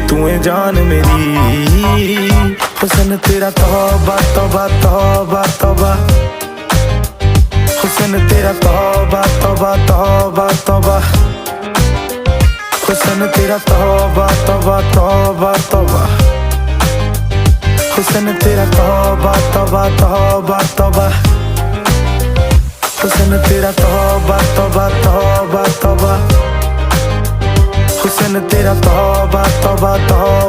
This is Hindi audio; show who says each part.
Speaker 1: तू है जान मेरी। हुस्न तेरा तौबा तौबा तौबा तौबा, हुस्न तेरा तौबा तौबा तौबा तौबा, हुस्न तेरा तौबा तौबा तौबा तौबा, हुस्न तेरा तौबा तौबा तौबा तौबा, हुस्न तेरा तौबा तौबा तौबा तौबा, हुस्न तेरा तौबा तौबा तौबा।